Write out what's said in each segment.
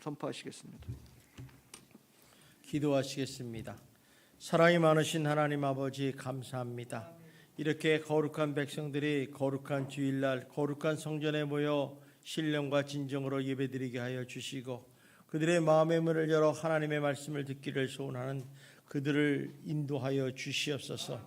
선포하시겠습니다. 기도하시겠습니다. 사랑이 많으신 하나님 아버지 감사합니다. 이렇게 거룩한 백성들이 거룩한 주일날 거룩한 성전에 모여 신령과 진정으로 예배드리게 하여 주시고 그들의 마음의 문을 열어 하나님의 말씀을 듣기를 소원하는 그들을 인도하여 주시옵소서.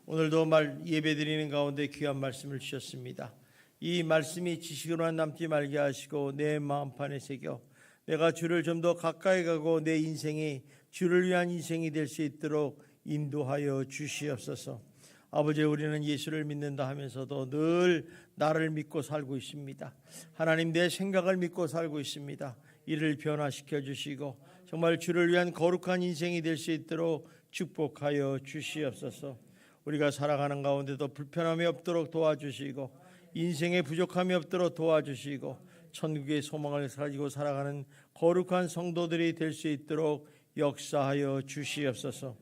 오늘도 예배드리는 가운데 귀한 말씀을 주셨습니다. 이 말씀이 지식으로만 남지 말게 하시고 내 마음판에 새겨 내가 주를 좀 더 가까이 가고 내 인생이 주를 위한 인생이 될 수 있도록 인도하여 주시옵소서. 아버지, 우리는 예수를 믿는다 하면서도 늘 나를 믿고 살고 있습니다. 하나님, 내 생각을 믿고 살고 있습니다. 이를 변화시켜 주시고 정말 주를 위한 거룩한 인생이 될 수 있도록 축복하여 주시옵소서. 우리가 살아가는 가운데도 불편함이 없도록 도와주시고 인생에 부족함이 없도록 도와주시고 천국의 소망을 가지고 살아가는 거룩한 성도들이 될 수 있도록 역사하여 주시옵소서.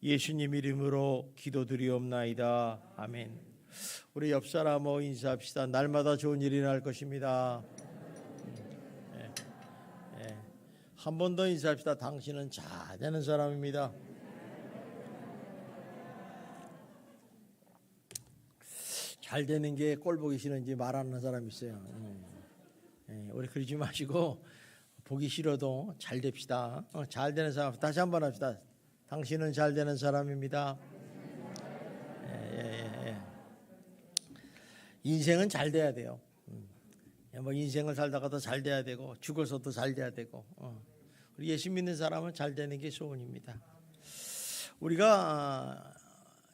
예수님 이름으로 기도드리옵나이다. 아멘. 우리 옆 사람하고 인사합시다. 날마다 좋은 일이 날 것입니다. 한 번 더 인사합시다. 당신은 잘 되는 사람입니다. 잘 되는 게 꼴 보기 싫은지 말하는 사람 있어요. 우리 그러지 마시고 보기 싫어도 잘 됩시다. 잘 되는 사람 다시 한번 합시다. 당신은 잘 되는 사람입니다. 인생은 잘 돼야 돼요. 인생을 살다가도 잘 돼야 되고 죽어서도 잘 돼야 되고 우리 예수 믿는 사람은 잘 되는 게 소원입니다. 우리가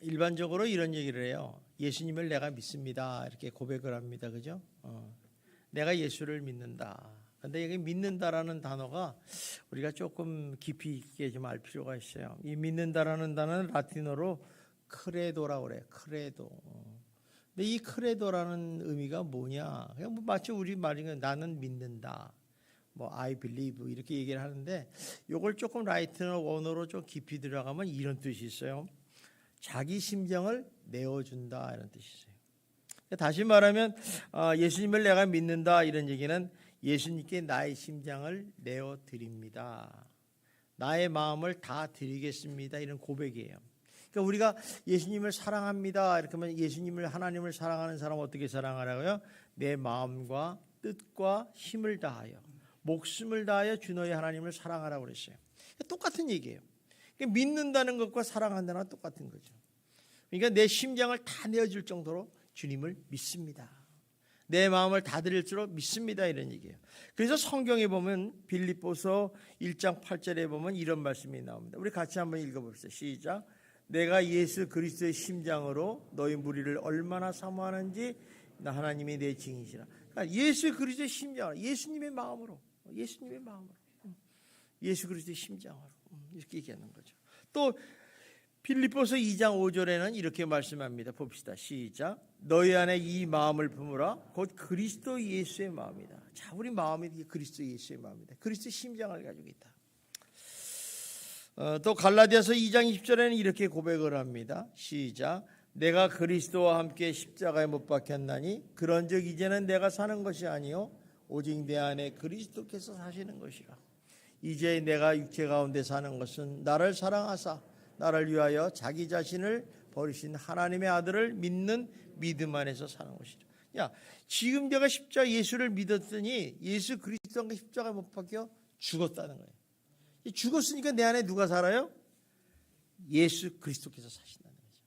일반적으로 이런 얘기를 해요. 예수님을 내가 믿습니다. 이렇게 고백을 합니다. 그죠? 내가 예수를 믿는다. 근데 여기 믿는다라는 단어가 우리가 조금 깊이 있게 좀 알 필요가 있어요. 이 믿는다라는 단어는 라틴어로 크레도라고 그래요. 크레도. 근데 이 크레도라는 의미가 뭐냐? 그냥 마치 우리 말인 나는 믿는다. I believe 이렇게 얘기를 하는데 이걸 조금 라틴어 원어로 좀 깊이 들어가면 이런 뜻이 있어요. 자기 심정을 내어준다 이런 뜻이 있어요. 다시 말하면 예수님을 내가 믿는다 이런 얘기는 예수님께 나의 심장을 내어드립니다. 나의 마음을 다 드리겠습니다. 이런 고백이에요. 그러니까 우리가 예수님을 사랑합니다. 이렇게 하면 예수님을 하나님을 사랑하는 사람 어떻게 사랑하라고요? 내 마음과 뜻과 힘을 다하여 목숨을 다하여 주 너의 하나님을 사랑하라고 그랬어요. 그러니까 똑같은 얘기예요. 그러니까 믿는다는 것과 사랑한다는 건 똑같은 거죠. 그러니까 내 심장을 다 내어줄 정도로 주님을 믿습니다. 내 마음을 다 드릴수록 믿습니다. 이런 얘기예요. 그래서 성경에 보면 빌립보서 1장 8절에 보면 이런 말씀이 나옵니다. 우리 같이 한번 읽어봅시다. 시작. 내가 예수 그리스도의 심장으로 너희 무리를 얼마나 사모하는지 나 하나님이 내 증인이시라. 그러니까 예수 그리스도의 심장으로, 예수님의 마음으로, 예수님의 마음으로, 예수 그리스도의 심장으로 이렇게 얘기하는 거죠. 또 빌립보서 2장 5절에는 이렇게 말씀합니다. 봅시다. 시작. 너희 안에 이 마음을 품으라. 곧 그리스도 예수의 마음이다. 자, 우리 마음이 그리스도 예수의 마음이다. 그리스도의 심장을 가지고 있다. 또 갈라디아서 2장 20절에는 이렇게 고백을 합니다. 시작. 내가 그리스도와 함께 십자가에 못 박혔나니 그런즉 이제는 내가 사는 것이 아니요 오직 내 안에 그리스도께서 사시는 것이라. 이제 내가 육체 가운데 사는 것은 나를 사랑하사 나를 위하여 자기 자신을 버리신 하나님의 아들을 믿는 믿음 안에서 사는 것이죠. 야, 지금 내가 십자가 예수를 믿었더니 예수 그리스도가 십자가에 못 박혀 죽었다는 거예요. 죽었으니까 내 안에 누가 살아요? 예수 그리스도께서 사신다는 거죠.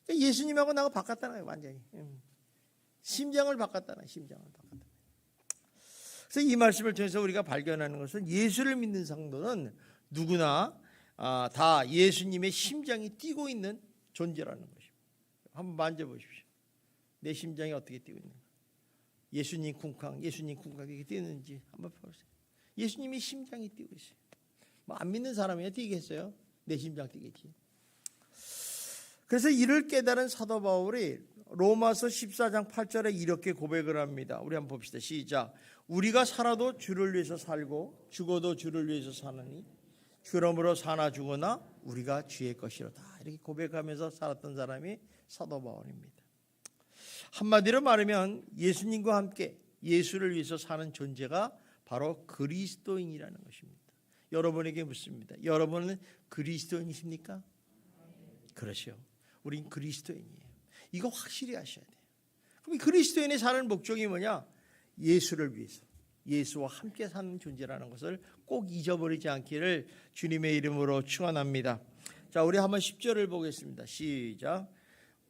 그러니까 예수님하고 나하고 바꿨다는 거예요. 완전히. 심장을 바꿨다는 거예요. 심장을 바꿨다는 거예요. 그래서 이 말씀을 통해서 우리가 발견하는 것은 예수를 믿는 성도는 누구나 다 예수님의 심장이 뛰고 있는 존재라는 것입니다. 한번 만져보십시오. 내 심장이 어떻게 뛰고 있는가? 예수님 쿵쾅 이렇게 뛰는지 한번 보세요. 예수님의 심장이 뛰고 있어요. 안 믿는 사람이 뛰겠어요? 내 심장 뛰겠지. 그래서 이를 깨달은 사도 바울이 로마서 14장 8절에 이렇게 고백을 합니다. 우리 한번 봅시다. 시작. 우리가 살아도 주를 위해서 살고 죽어도 주를 위해서 사느니 그러므로 사나 죽으나 우리가 주의 것이로다. 이렇게 고백하면서 살았던 사람이 사도 바울입니다. 한마디로 말하면 예수님과 함께 예수를 위해서 사는 존재가 바로 그리스도인이라는 것입니다. 여러분에게 묻습니다. 여러분은 그리스도인이십니까? 그렇죠. 우린 그리스도인이에요. 이거 확실히 아셔야 돼요. 그럼 그리스도인의 사는 목적이 뭐냐? 예수를 위해서, 예수와 함께 사는 존재라는 것을 꼭 잊어버리지 않기를 주님의 이름으로 축원합니다. 자, 우리 한번 10절을 보겠습니다. 시작.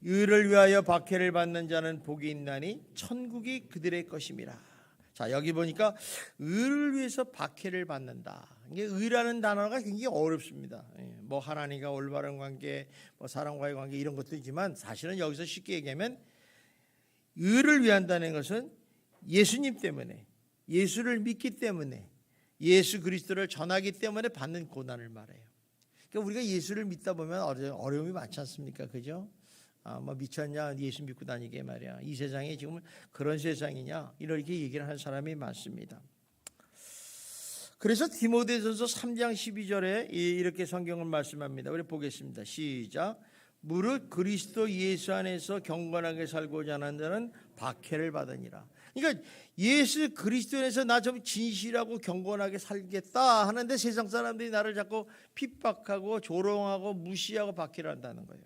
의를 위하여 박해를 받는 자는 복이 있나니 천국이 그들의 것임이라. 자, 여기 보니까 의를 위해서 박해를 받는다. 이게 의라는 단어가 굉장히 어렵습니다. 뭐 하나님과 올바른 관계, 뭐 사람과의 관계 이런 것도 있지만 사실은 여기서 쉽게 얘기하면 의를 위한다는 것은 예수님 때문에, 예수를 믿기 때문에, 예수 그리스도를 전하기 때문에 받는 고난을 말해요. 그러니까 우리가 예수를 믿다 보면 어려움이 많지 않습니까? 그죠? 뭐 미쳤냐, 예수 믿고 다니게 말이야. 이 세상이 지금 그런 세상이냐, 이렇게 얘기를 하는 사람이 많습니다. 그래서 디모데전서 3장 12절에 이렇게 성경을 말씀합니다. 우리 보겠습니다. 시작. 무릇 그리스도 예수 안에서 경건하게 살고자 하는 자는 박해를 받으니라. 그러니까 예수 그리스도 안에서 나 좀 진실하고 경건하게 살겠다 하는데 세상 사람들이 나를 자꾸 핍박하고 조롱하고 무시하고 박해를 한다는 거예요.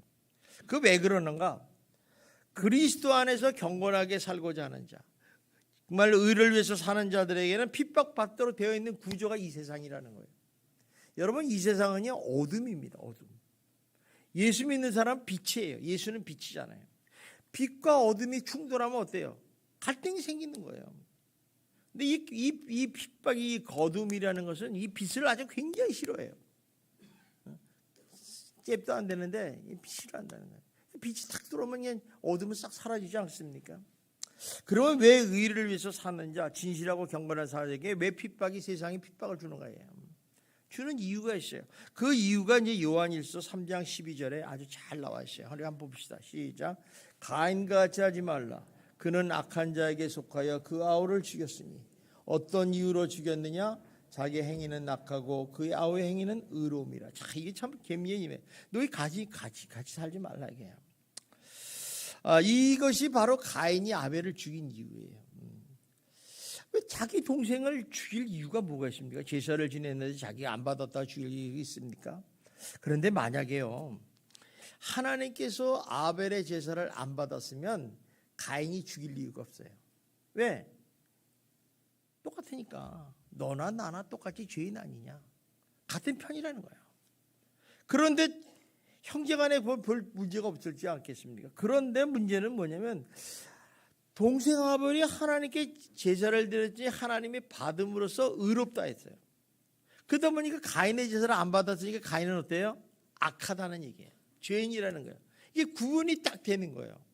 그 왜 그러는가? 그리스도 안에서 경건하게 살고자 하는 자, 정말 의를 위해서 사는 자들에게는 핍박받도록 되어 있는 구조가 이 세상이라는 거예요. 여러분, 이 세상은요 어둠입니다. 어둠. 예수 믿는 사람은 빛이에요. 예수는 빛이잖아요. 빛과 어둠이 충돌하면 어때요? 갈등이 생기는 거예요. 근데 이 핍박이, 이 어둠이라는 것은 이 빛을 아주 굉장히 싫어해요. 잽도 안 되는데 빛이 싫어한다는 거예요. 빛이 탁 들어오면 그냥 어둠은 싹 사라지지 않습니까? 그러면 왜 의를 위해서 사는 자, 진실하고 경건한 사람에게 왜 핍박이, 세상이 핍박을 주는 거예요? 주는 이유가 있어요. 그 이유가 이제 요한일서 3장 12절에 아주 잘 나와 있어요. 우리 한번 봅시다. 시작. 가인과 같이 하지 말라. 그는 악한 자에게 속하여 그 아우를 죽였으니 어떤 이유로 죽였느냐? 자기 행위는 악하고 그의 아우의 행위는 의로움이라. 자, 이게 참 개미예요. 너희 같이 살지 말라 이게요. 이것이 바로 가인이 아벨을 죽인 이유예요. 왜 자기 동생을 죽일 이유가 뭐가 있습니까? 제사를 지냈는데 자기가 안 받았다 죽일 이유가 있습니까? 그런데 만약에요, 하나님께서 아벨의 제사를 안 받았으면 가인이 죽일 이유가 없어요. 왜? 똑같으니까. 너나 나나 똑같이 죄인 아니냐. 같은 편이라는 거예요. 그런데 형제간에 볼 문제가 없을지 않겠습니까? 그런데 문제는 뭐냐면 동생 아벨이 하나님께 제사를 드렸지 하나님이 받음으로써 의롭다 했어요. 그러다 보니까 가인의 제사를 안 받았으니까 가인은 어때요? 악하다는 얘기예요. 죄인이라는 거예요. 이게 구분이 딱 되는 거예요.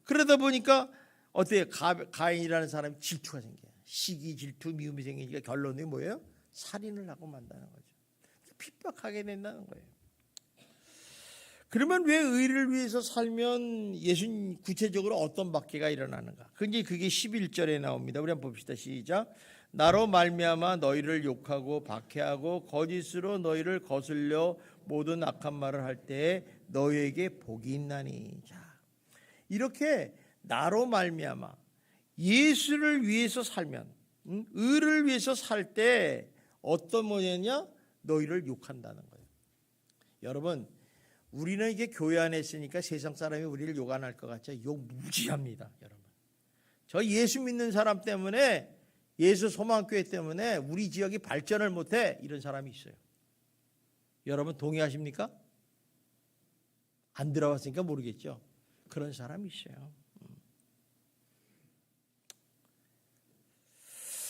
그러다 보니까 어때요? 가인이라는 사람이 질투가 생겨요. 시기, 질투, 미움이 생기니까 결론이 뭐예요? 살인을 하고 만다는 거죠. 핍박하게 된다는 거예요. 그러면 왜 의를 위해서 살면 예수님 구체적으로 어떤 박해가 일어나는가? 그게 11절에 나옵니다. 우리 한번 봅시다. 시작. 나로 말미암아 너희를 욕하고 박해하고 거짓으로 너희를 거슬려 모든 악한 말을 할 때에 너희에게 복이 있나니. 자, 이렇게 나로 말미암아 예수를 위해서 살면, 의를 위해서 살 때 어떤 모양이냐? 너희를 욕한다는 거예요. 여러분, 우리는 이게 교회 안에 있으니까 세상 사람이 우리를 욕 안 할 것 같죠? 욕 무지합니다, 여러분. 저 예수 믿는 사람 때문에, 예수 소망교회 때문에 우리 지역이 발전을 못해, 이런 사람이 있어요. 여러분 동의하십니까? 안 들어봤으니까 모르겠죠. 그런 사람이 있어요.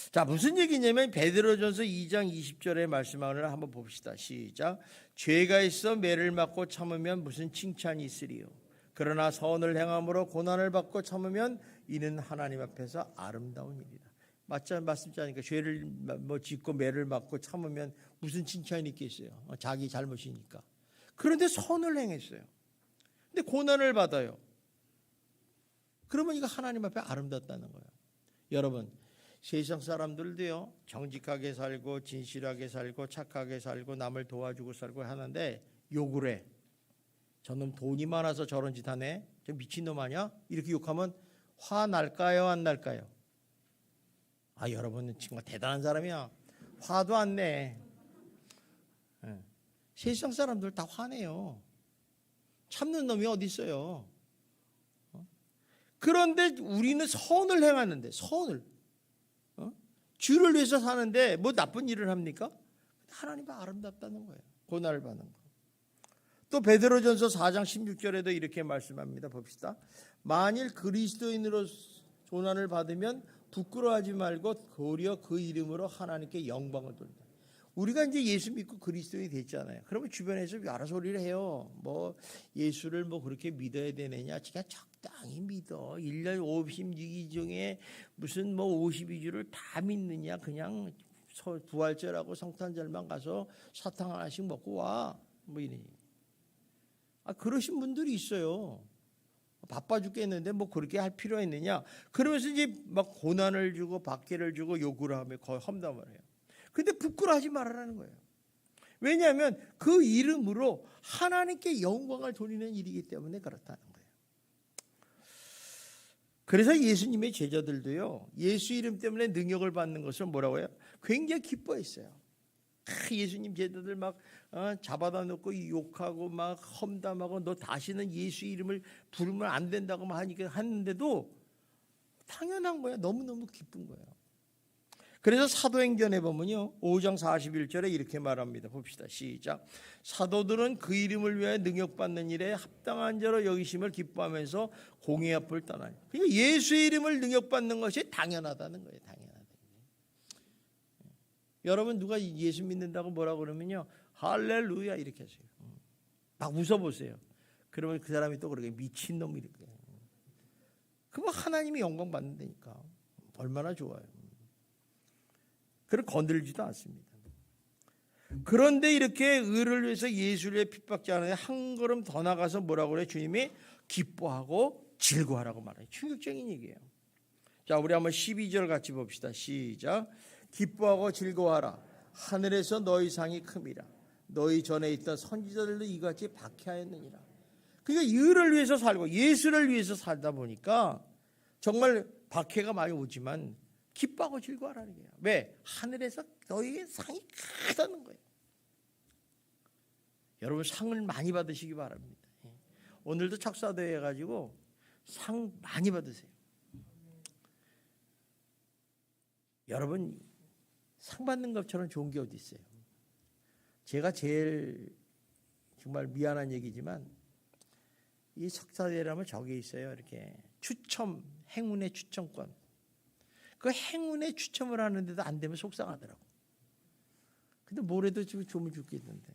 자, 무슨 얘기냐면 베드로전서 2장 20절의 말씀을 한번 봅시다. 시작. 죄가 있어 매를 맞고 참으면 무슨 칭찬이 있으리요. 그러나 선을 행함으로 고난을 받고 참으면 이는 하나님 앞에서 아름다운 일이다. 맞습니까? 죄를 짓고 매를 맞고 참으면 무슨 칭찬이 있겠어요. 자기 잘못이니까. 그런데 선을 행했어요. 근데 고난을 받아요. 그러면 이거 하나님 앞에 아름답다는 거예요. 여러분, 세상 사람들도요, 정직하게 살고 진실하게 살고 착하게 살고 남을 도와주고 살고 하는데 욕을 해. 저놈 돈이 많아서 저런 짓 하네. 저 미친놈 아니야? 이렇게 욕하면 화 날까요? 안 날까요? 여러분은 정말 대단한 사람이야. 화도 안 내. 세상 사람들 다 화내요. 참는 놈이 어디 있어요. 그런데 우리는 선을 행하는데, 선을 주를 위해서 사는데 뭐 나쁜 일을 합니까? 하나님은 아름답다는 거예요. 고난을 받는 거. 또 베드로전서 4장 16절에도 이렇게 말씀합니다. 봅시다. 만일 그리스도인으로 고난을 받으면 부끄러워하지 말고 도리어 그 이름으로 하나님께 영광을 돌린다. 우리가 이제 예수 믿고 그리스도인이 됐잖아요. 그러면 주변에서 여러 소리를 해요. 뭐 예수를 뭐 그렇게 믿어야 되느냐? 그냥 적당히 믿어. 1년 56일 중에 무슨 뭐 52주를 다 믿느냐? 그냥 부활절하고 성탄절만 가서 사탕 하나씩 먹고 와. 뭐 이러니. 그러신 분들이 있어요. 바빠 죽겠는데 뭐 그렇게 할 필요가 있느냐? 그러면서 이제 막 고난을 주고 박해를 주고 요구를 하며 거의 험담을 해요. 근데 부끄러워하지 말아라는 거예요. 왜냐하면 그 이름으로 하나님께 영광을 돌리는 일이기 때문에 그렇다는 거예요. 그래서 예수님의 제자들도요, 예수 이름 때문에 능력을 받는 것을 뭐라고 해요? 굉장히 기뻐했어요. 예수님 제자들 막 잡아다 놓고 욕하고 막 험담하고 너 다시는 예수 이름을 부르면 안 된다고 막 하니까 하는데도 당연한 거야. 너무너무 기쁜 거예요. 그래서 사도행전에 보면요, 5장 41절에 이렇게 말합니다. 봅시다. 시작. 사도들은 그 이름을 위하여 능력받는 일에 합당한 자로 여기심을 기뻐하면서 공의 앞을 떠나니. 그러니까 예수의 이름을 능력받는 것이 당연하다는 거예요. 당연하다. 여러분 누가 예수 믿는다고 뭐라고 그러면요, 할렐루야 이렇게 하세요. 막 웃어보세요. 그러면 그 사람이 또 그렇게 미친놈 이렇게. 그럼 하나님이 영광 받는다니까. 얼마나 좋아요. 그걸 건들지도 않습니다. 그런데 이렇게 의를 위해서 예수를 핍박지 않은데 한 걸음 더 나가서 뭐라고 그래요? 주님이 기뻐하고 즐거워하라고 말해요. 충격적인 얘기예요. 자, 우리 한번 12절 같이 봅시다. 시작. 기뻐하고 즐거워하라. 하늘에서 너희 상이 큼이라. 너희 전에 있던 선지자들도 이같이 박해하였느니라. 그러니까 의를 위해서 살고 예수를 위해서 살다 보니까 정말 박해가 많이 오지만 기뻐하고 즐거워하라는 거예요. 왜? 하늘에서 너희의 상이 크다는 거예요. 여러분 상을 많이 받으시기 바랍니다. 오늘도 척사대회 해가지고 상 많이 받으세요. 여러분 상 받는 것처럼 좋은 게 어디 있어요? 제가 제일 정말 미안한 얘기지만 이 척사대회라면 저게 있어요. 이렇게 추첨, 행운의 추첨권. 그 행운의 추첨을 하는데도 안 되면 속상하더라고. 근데 뭐래도 지금 주면 좋겠는데.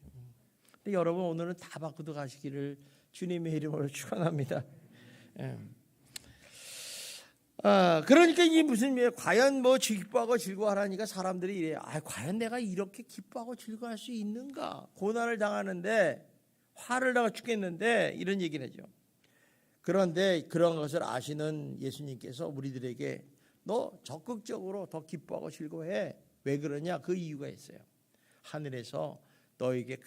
근데 여러분 오늘은 다 받고도 가시기를 주님의 이름으로 축원합니다. 그러니까 이게 무슨 과연 뭐 기뻐하고 즐거워하라니까 사람들이 이래요. 과연 내가 이렇게 기뻐하고 즐거워할 수 있는가? 고난을 당하는데 화를 나가 죽겠는데 이런 얘기를 하죠. 그런데 그런 것을 아시는 예수님께서 우리들에게 너 적극적으로 더 기뻐하고 즐거워해. 왜 그러냐? 그 이유가 있어요. 하늘에서 너에게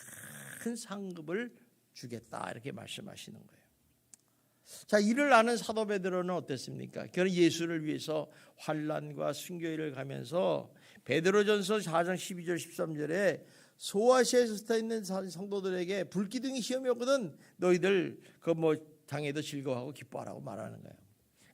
큰 상급을 주겠다 이렇게 말씀하시는 거예요. 자, 이를 아는 사도 베드로는 어땠습니까? 그는 예수를 위해서 환난과 순교일을 가면서 베드로전서 4장 12절 13절에 소아시아에서 스타 있는 성도들에게 불기둥이 시험이 없거든 너희들 그 뭐 당해도 즐거워하고 기뻐하라고 말하는 거예요.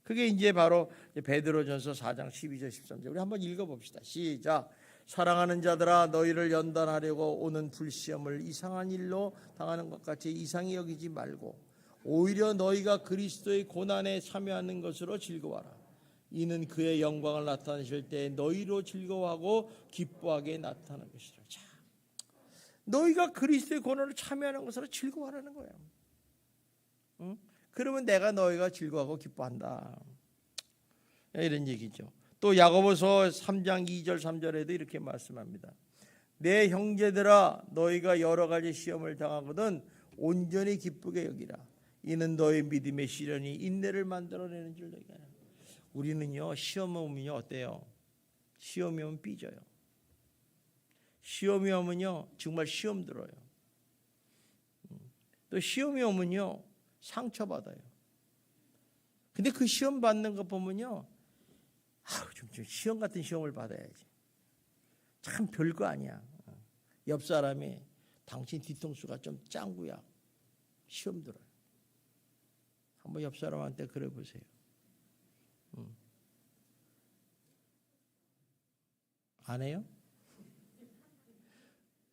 그게 이제 바로 베드로전서 4장 12절 13절. 우리 한번 읽어봅시다. 시작. 사랑하는 자들아 너희를 연단하려고 오는 불시험을 이상한 일로 당하는 것 같이 이상히 여기지 말고 오히려 너희가 그리스도의 고난에 참여하는 것으로 즐거워하라. 이는 그의 영광을 나타내실 때 너희로 즐거워하고 기뻐하게 나타나는 것이라. 자, 너희가 그리스도의 고난을 참여하는 것으로 즐거워하라는 거예요. 응? 그러면 내가 너희가 즐거워하고 기뻐한다. 이런 얘기죠. 또 야고보서 3장 2절 3절에도 이렇게 말씀합니다. 내 형제들아 너희가 여러 가지 시험을 당하거든 온전히 기쁘게 여기라. 이는 너희 믿음의 시련이 인내를 만들어내는 줄 너희가 알아. 우리는요 시험 오면요 어때요? 시험이 오면 삐져요. 시험이 오면요 정말 시험 들어요. 또 시험이 오면요 상처받아요. 근데 그 시험 받는 거 보면요 좀 시험 같은 시험을 받아야지. 참 별거 아니야. 옆 사람이 당신 뒤통수가 좀 짱구야. 시험 들어요. 한번 옆 사람한테 그래 보세요. 안 해요?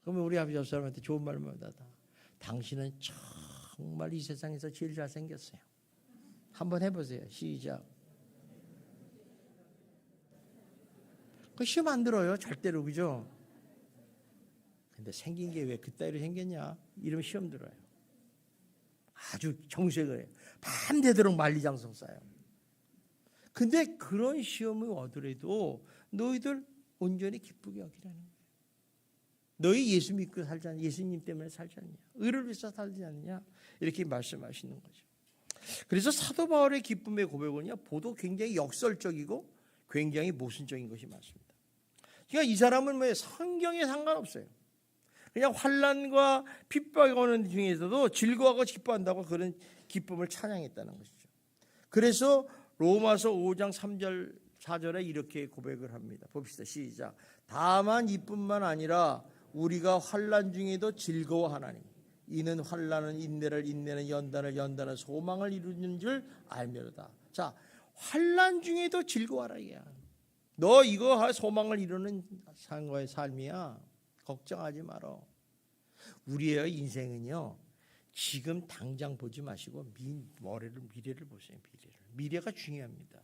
그러면 우리 옆 사람한테 좋은 말만 하다. 당신은 정말 이 세상에서 제일 잘생겼어요. 한번 해보세요. 시작. 그 시험 안 들어요. 절대로. 그죠? 근데 생긴 게 왜 그따위로 생겼냐? 이러면 시험 들어요. 아주 정색을 해요. 밤새도록 만리장성 쌓여요. 근데 그런 시험을 얻으래도 너희들 온전히 기쁘게 여기라는 거예요. 너희 예수 믿고 살지 않냐? 예수님 때문에 살지 않냐? 의를 위해서 살지 않냐? 이렇게 말씀하시는 거죠. 그래서 사도 바울의 기쁨의 고백은요, 보도 굉장히 역설적이고 굉장히 모순적인 것이 많습니다. 그러니까 이 사람은 왜 성경에 상관없어요. 그냥 환난과 핍박이 오는 중에서도 즐거워하고 기뻐한다고 그런 기쁨을 찬양했다는 것이죠. 그래서 로마서 5장 3절 4절에 이렇게 고백을 합니다. 봅시다. 시작. 다만 이뿐만 아니라 우리가 환난 중에도 즐거워하나니 이는 환난은 인내를, 인내는 연단을, 연단은 소망을 이루는 줄 알며로다. 자, 환난 중에도 즐거워하라 이야. 너 이거 소망을 이루는 상과의 삶이야. 걱정하지 마라. 우리의 인생은요, 지금 당장 보지 마시고 미래를 보세요. 미래가 중요합니다.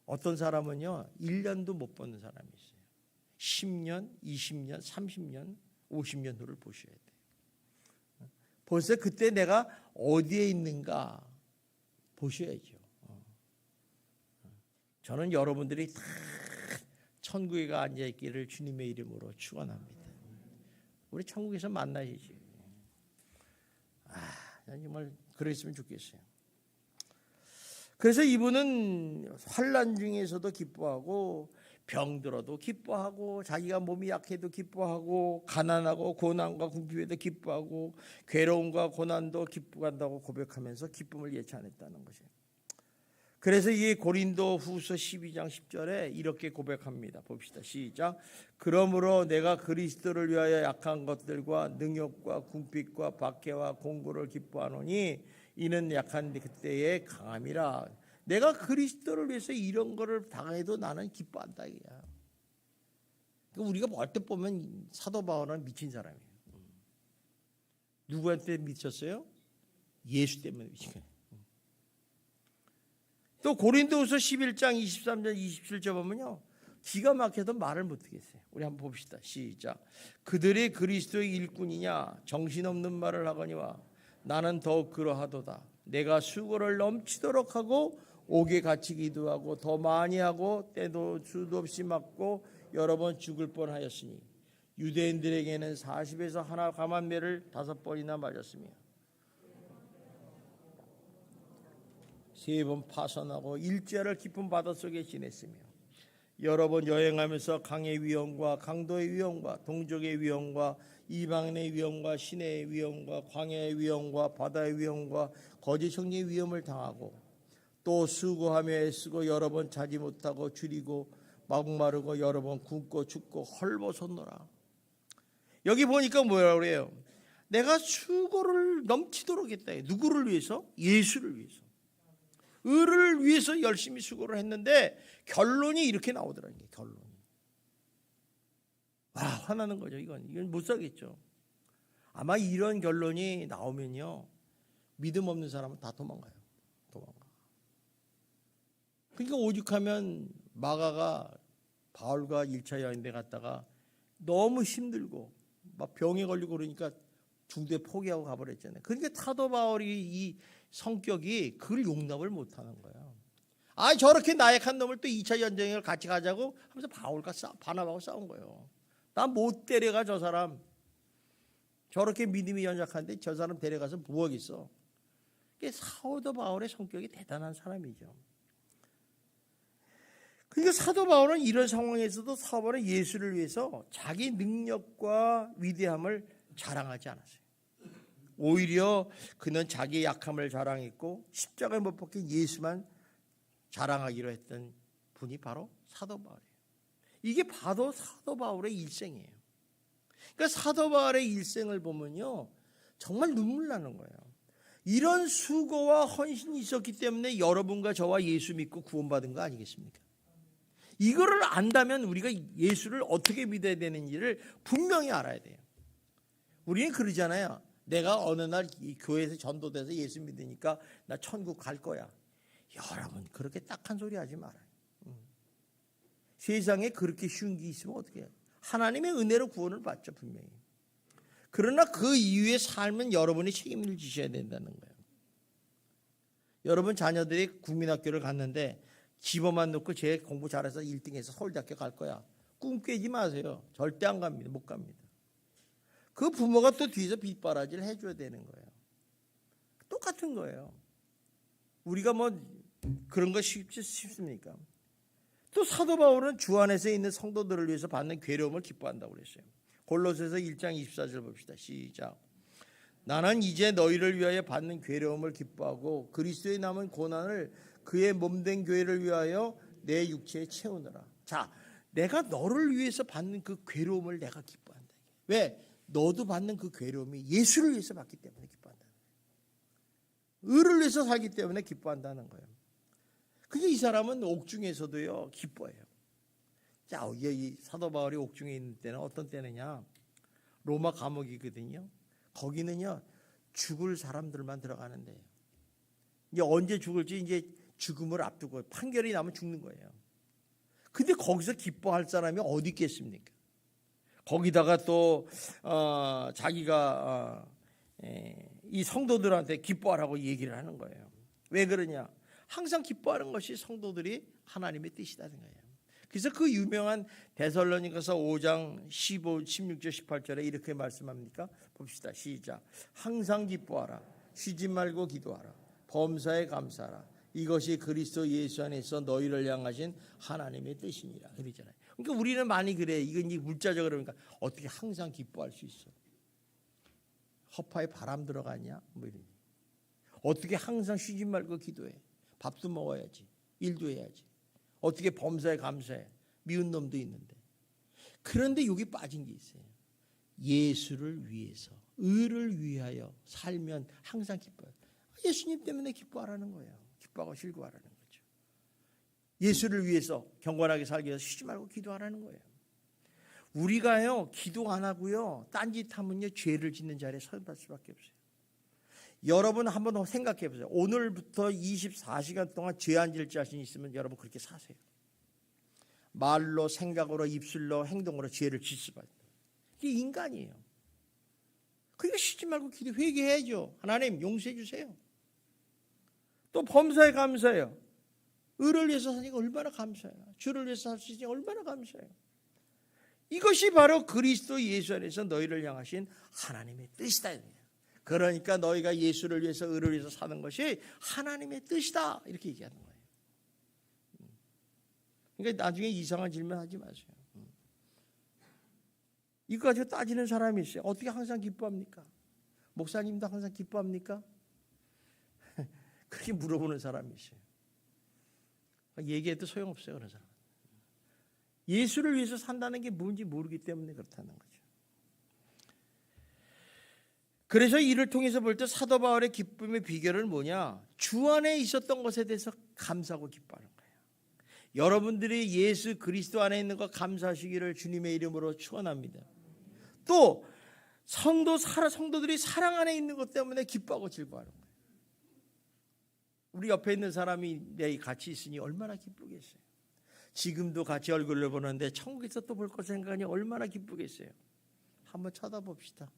어떤 사람은요, 1년도 못 보는 사람이 있어요. 10년, 20년, 30년, 50년 후를 보셔야 돼요. 벌써 그때 내가 어디에 있는가 보셔야죠. 저는 여러분들이 다 천국에 앉아있기를 주님의 이름으로 축원합니다. 우리 천국에서 만나야지. 정말 그랬으면 좋겠어요. 그래서 이분은 환난 중에서도 기뻐하고 병들어도 기뻐하고 자기가 몸이 약해도 기뻐하고 가난하고 고난과 궁핍에도 기뻐하고 괴로움과 고난도 기뻐한다고 고백하면서 기쁨을 예찬했다는 것이에요. 그래서 이 고린도 후서 12장 10절에 이렇게 고백합니다. 봅시다. 시작. 그러므로 내가 그리스도를 위하여 약한 것들과 능욕과 궁핍과 박해와 공고를 기뻐하노니 이는 약한 그때의 강함이라. 내가 그리스도를 위해서 이런 거를 당해도 나는 기뻐한다. 우리가 얼핏 보면 사도 바울은 미친 사람이에요. 누구한테 미쳤어요? 예수 때문에 미친 거예요. 또 고린도후서 11장 23절 27절 보면요, 기가 막혀도 말을 못하겠어요. 우리 한번 봅시다. 시작. 그들이 그리스도의 일꾼이냐 정신없는 말을 하거니와 나는 더욱 그러하도다. 내가 수고를 넘치도록 하고 옥에 갇히 기도하고 더 많이 하고 때도 수도 없이 맞고 여러 번 죽을 뻔하였으니 유대인들에게는 40에서 하나 감한매를 5번이나 맞았으며 3번 파선하고 일제를 깊은 바닷속에 지냈으며 여러 번 여행하면서 강의 위험과 강도의 위험과 동족의 위험과 이방인의 위험과 시내의 위험과 광야의 위험과 바다의 위험과 거짓 형제의 위험을 당하고 또 수고하며 애쓰고 여러 번 자지 못하고 줄이고 목마르고 여러 번 굶고 죽고 헐벗었노라. 여기 보니까 뭐라고 그래요? 내가 수고를 넘치도록 했다. 누구를 위해서? 예수를 위해서. 의를 위해서 열심히 수고를 했는데 결론이 이렇게 나오더라는 게 결론이. 와, 화나는 거죠. 이건 못 살겠죠. 아마 이런 결론이 나오면요, 믿음 없는 사람은 다 도망가요. 그러니까 오죽하면 마가가 바울과 1차 여행대 갔다가 너무 힘들고 막 병에 걸리고 그러니까 중도에 포기하고 가버렸잖아요. 그러니까 사도 바울이 이 성격이 그걸 용납을 못하는 거예요. 저렇게 나약한 놈을 또 2차 전쟁을 같이 가자고 하면서 바울과 바나바하고 싸운 거예요. 나 못 데려가 저 사람. 저렇게 믿음이 연약한데 저 사람 데려가서 뭐 하겠어. 사도 바울의 성격이 대단한 사람이죠. 그러니까 사도 바울은 이런 상황에서도 사도 바울은 예수를 위해서 자기 능력과 위대함을 자랑하지 않았어요. 오히려 그는 자기의 약함을 자랑했고 십자가에 못 박힌 예수만 자랑하기로 했던 분이 바로 사도 바울이에요. 이게 바로 사도 바울의 일생이에요. 그러니까 사도 바울의 일생을 보면요, 정말 눈물 나는 거예요. 이런 수고와 헌신이 있었기 때문에 여러분과 저와 예수 믿고 구원받은 거 아니겠습니까? 이거를 안다면 우리가 예수를 어떻게 믿어야 되는지를 분명히 알아야 돼요. 우리는 그러잖아요. 내가 어느 날 이 교회에서 전도돼서 예수 믿으니까 나 천국 갈 거야. 여러분, 그렇게 딱한 소리 하지 말아요. 세상에 그렇게 쉬운 게 있으면 어떻게 해요? 하나님의 은혜로 구원을 받죠, 분명히. 그러나 그 이후의 삶은 여러분이 책임을 지셔야 된다는 거예요. 여러분 자녀들이 국민학교를 갔는데 집어만 놓고 쟤 공부 잘해서 1등해서 서울대학교 갈 거야. 꿈 깨지 마세요. 절대 안 갑니다. 못 갑니다. 그 부모가 또 뒤에서 뒷바라지를 해줘야 되는 거예요. 똑같은 거예요. 우리가 뭐 그런 거 쉽습니까? 또 사도 바울은 주 안에서 있는 성도들을 위해서 받는 괴로움을 기뻐한다고 그랬어요. 골로새서 1장 24절 봅시다. 시작. 나는 이제 너희를 위하여 받는 괴로움을 기뻐하고 그리스도의 남은 고난을 그의 몸된 교회를 위하여 내 육체에 채우느라. 자, 내가 너를 위해서 받는 그 괴로움을 내가 기뻐한다. 왜? 너도 받는 그 괴로움이 예수를 위해서 받기 때문에 기뻐한다. 의를 위해서 살기 때문에 기뻐한다는 거예요. 근데 이 사람은 옥중에서도요 기뻐해요. 자, 이 사도 바울이 옥중에 있는 때는 어떤 때느냐? 로마 감옥이거든요. 거기는요 죽을 사람들만 들어가는데요. 이제 언제 죽을지 이제 죽음을 앞두고 판결이 나면 죽는 거예요. 근데 거기서 기뻐할 사람이 어디 있겠습니까? 거기다가 또 자기가 이 성도들한테 기뻐하라고 얘기를 하는 거예요. 왜 그러냐? 항상 기뻐하는 것이 성도들이 하나님의 뜻이라는 거예요. 그래서 그 유명한 데살로니가서 5장 15, 16절 18절에 이렇게 말씀합니까? 봅시다. 시작. 항상 기뻐하라. 쉬지 말고 기도하라. 범사에 감사하라. 이것이 그리스도 예수 안에서 너희를 향하신 하나님의 뜻이니라. 그러잖아요. 그러니까 우리는 많이 그래. 이건 이제 물자적으로 그러니까 어떻게 항상 기뻐할 수 있어? 허파에 바람 들어가냐? 뭐 이런. 어떻게 항상 쉬지 말고 기도해? 밥도 먹어야지. 일도 해야지. 어떻게 범사에 감사해? 미운 놈도 있는데. 그런데 여기 빠진 게 있어요. 예수를 위해서, 의를 위하여 살면 항상 기뻐요. 예수님 때문에 기뻐하라는 거예요. 기뻐하고 즐거워하라는 거죠. 예수를 위해서 경건하게 살기 위해서 쉬지 말고 기도하라는 거예요. 우리가요 기도 안 하고요 딴짓하면요 죄를 짓는 자리에 서갈 수밖에 없어요. 여러분 한번 생각해 보세요. 오늘부터 24시간 동안 죄 안 지을 자신 있으면 여러분 그렇게 사세요. 말로, 생각으로, 입술로, 행동으로 죄를 짓을 수밖에 없어요. 이게 인간이에요. 그러니까 쉬지 말고 기도 회개해야죠. 하나님 용서해 주세요. 또 범사에 감사해요. 의를 위해서 사니까 얼마나 감사해요. 주를 위해서 살 수 있으니 얼마나 감사해요. 이것이 바로 그리스도 예수 안에서 너희를 향하신 하나님의 뜻이다. 그러니까 너희가 예수를 위해서 의를 위해서 사는 것이 하나님의 뜻이다. 이렇게 얘기하는 거예요. 그러니까 나중에 이상한 질문 하지 마세요. 이거 가지고 따지는 사람이 있어요. 어떻게 항상 기뻐합니까? 목사님도 항상 기뻐합니까? 그렇게 물어보는 사람이 있어요. 얘기해도 소용없어요. 그런 사람. 예수를 위해서 산다는 게 뭔지 모르기 때문에 그렇다는 거죠. 그래서 이를 통해서 볼 때 사도 바울의 기쁨의 비결은 뭐냐? 주 안에 있었던 것에 대해서 감사하고 기뻐하는 거예요. 여러분들이 예수 그리스도 안에 있는 것 감사하시기를 주님의 이름으로 축원합니다. 또 성도들이 사랑 안에 있는 것 때문에 기뻐하고 즐거워하는 거예요. 우리 옆에 있는 사람이 내 같이 있으니 얼마나 기쁘겠어요. 지금도 같이 얼굴을 보는데 천국에서 또 볼 것 생각하니 얼마나 기쁘겠어요. 한번 쳐다봅시다.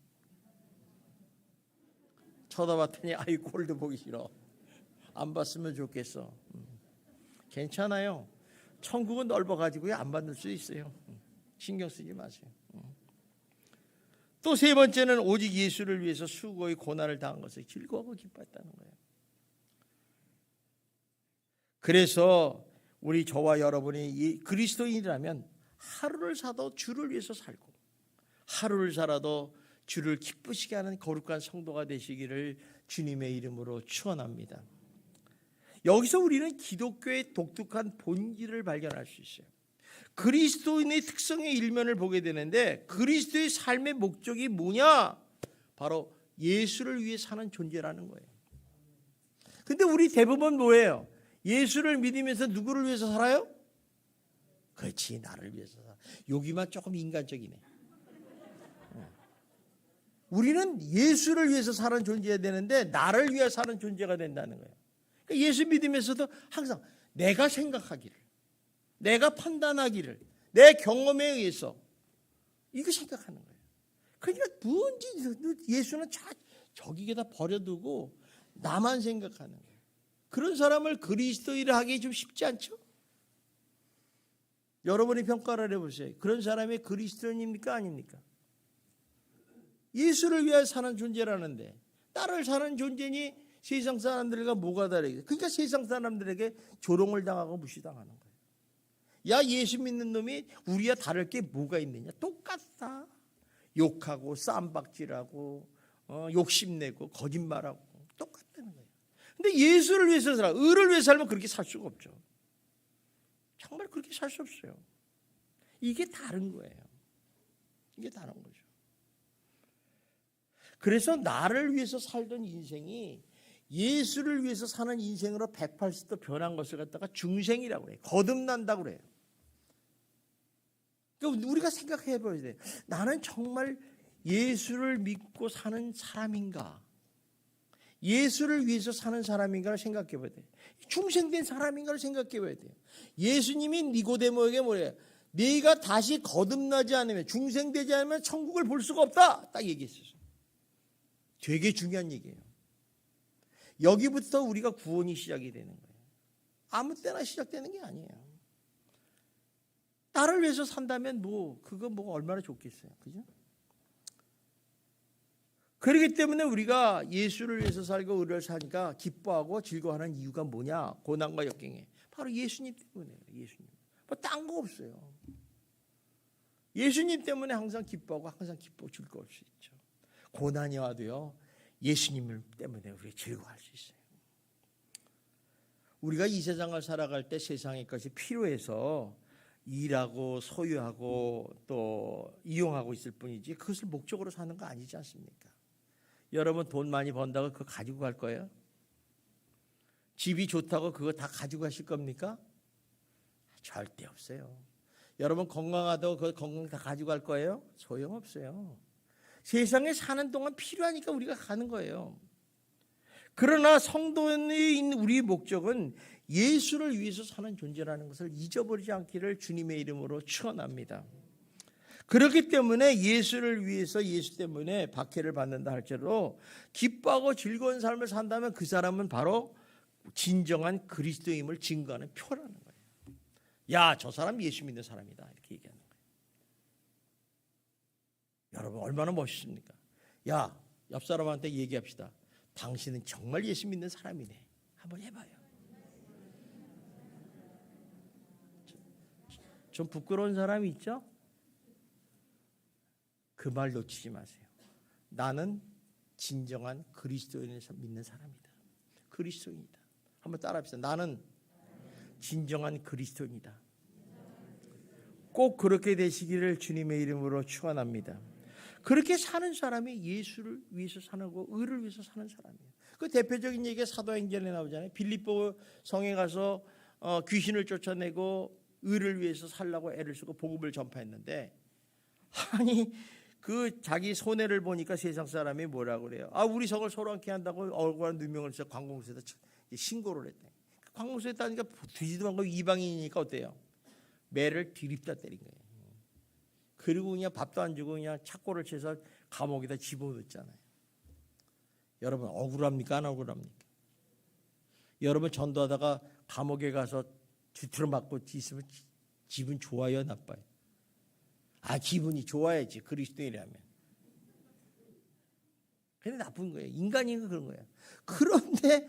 쳐다봤더니 아이 꼴도 보기 싫어. 안 봤으면 좋겠어. 괜찮아요. 천국은 넓어가지고 안 받을 수 있어요. 신경 쓰지 마세요. 또 세 번째는 오직 예수를 위해서 수고의 고난을 당한 것을 즐거워하고 기뻐했다는 거예요. 그래서 우리 저와 여러분이 그리스도인이라면 하루를 살아도 주를 위해서 살고 하루를 살아도 주를 기쁘시게 하는 거룩한 성도가 되시기를 주님의 이름으로 축원합니다. 여기서 우리는 기독교의 독특한 본질을 발견할 수 있어요. 그리스도인의 특성의 일면을 보게 되는데 그리스도의 삶의 목적이 뭐냐? 바로 예수를 위해 사는 존재라는 거예요. 근데 우리 대부분 뭐예요? 예수를 믿으면서 누구를 위해서 살아요? 그렇지, 나를 위해서 살아. 여기만 조금 인간적이네. 우리는 예수를 위해서 사는 존재가 되는데 나를 위해 사는 존재가 된다는 거예요. 그러니까 예수 믿으면서도 항상 내가 생각하기를, 내가 판단하기를, 내 경험에 의해서 이거 생각하는 거예요. 그러니까 뭔지 예수는 저기에다 버려두고 나만 생각하는 거예요. 그런 사람을 그리스도인을 하기 좀 쉽지 않죠? 여러분이 평가를 해보세요. 그런 사람이 그리스도인입니까? 아닙니까? 예수를 위해 사는 존재라는데 나를 사는 존재니 세상 사람들과 뭐가 다르게? 그러니까 세상 사람들에게 조롱을 당하고 무시당하는 거예요. 야, 예수 믿는 놈이 우리와 다를 게 뭐가 있느냐? 똑같다. 욕하고 쌈박질하고 욕심내고 거짓말하고 똑같다는 거예요. 근데 예수를 위해서 살아, 의를 위해 살면 그렇게 살 수가 없죠. 정말 그렇게 살 수 없어요. 이게 다른 거예요. 이게 다른 거죠. 그래서 나를 위해서 살던 인생이 예수를 위해서 사는 인생으로 180도 변한 것을 갖다가 중생이라고 해요. 거듭난다고 그래요. 그러니까 우리가 생각해 봐야 돼요. 나는 정말 예수를 믿고 사는 사람인가? 예수를 위해서 사는 사람인가를 생각해 봐야 돼요. 중생된 사람인가를 생각해 봐야 돼요. 예수님이 니고데모에게 뭐래요? 네가 다시 거듭나지 않으면, 중생되지 않으면 천국을 볼 수가 없다. 딱 얘기했어요. 되게 중요한 얘기예요. 여기부터 우리가 구원이 시작이 되는 거예요. 아무 때나 시작되는 게 아니에요. 나를 위해서 산다면 그거 얼마나 좋겠어요. 그죠? 그렇기 때문에 우리가 예수를 위해서 살고 의를 사니까 기뻐하고 즐거워하는 이유가 뭐냐? 고난과 역경에. 바로 예수님 때문에요. 예수님. 딴 거 없어요. 예수님 때문에 항상 기뻐하고 항상 기뻐 즐거울 수 있죠. 고난이 와도요, 예수님 때문에 우리 즐거워할 수 있어요. 우리가 이 세상을 살아갈 때 세상의 것이 필요해서 일하고 소유하고 또 이용하고 있을 뿐이지 그것을 목적으로 사는 거 아니지 않습니까? 여러분 돈 많이 번다고 그거 가지고 갈 거예요? 집이 좋다고 그거 다 가지고 가실 겁니까? 절대 없어요. 여러분 건강하다고 그 건강 다 가지고 갈 거예요? 소용없어요. 세상에 사는 동안 필요하니까 우리가 가는 거예요. 그러나 성도인 우리의 목적은 예수를 위해서 사는 존재라는 것을 잊어버리지 않기를 주님의 이름으로 축원합니다. 그렇기 때문에 예수를 위해서 예수 때문에 박해를 받는다 할지라도 기뻐하고 즐거운 삶을 산다면 그 사람은 바로 진정한 그리스도임을 증거하는 표라는 거예요. 야, 저 사람 예수 믿는 사람이다. 이렇게 얘기하는 거예요. 여러분 얼마나 멋있습니까? 야, 옆 사람한테 얘기합시다. 당신은 정말 예수 믿는 사람이네. 한번 해봐요. 좀 부끄러운 사람이 있죠? 그 말 놓치지 마세요. 나는 진정한 그리스도인을 믿는 사람이다. 그리스도인이다. 한번 따라합시다. 나는 진정한 그리스도인이다. 꼭 그렇게 되시기를 주님의 이름으로 축원합니다. 그렇게 사는 사람이 예수를 위해서 사는 거, 의를 위해서 사는 사람이에요. 그 대표적인 얘기가 사도행전에 나오잖아요. 빌립보 성에 가서 귀신을 쫓아내고 의를 위해서 살라고 애를 쓰고 복음을 전파했는데, 아니 그 자기 손해를 보니까 세상 사람이 뭐라고 그래요? 아, 우리 성을 소란케 한다고 억울한 누명을 써서 관공서에다 신고를 했대. 관공서에 따니까 뒤지도 않고 이방인이니까 어때요? 매를 디립다 때린 거예요. 그리고 그냥 밥도 안 주고 그냥 착고를 쳐서 감옥에다 집어넣었잖아요. 여러분 억울합니까? 안 억울합니까? 여러분 전도하다가 감옥에 가서 뒤틀어 맞고 있으면 기분 좋아요, 나빠요? 아, 기분이 좋아야지, 그리스도인이라면. 근데 나쁜 거예요. 인간이니까 그런 거예요. 그런데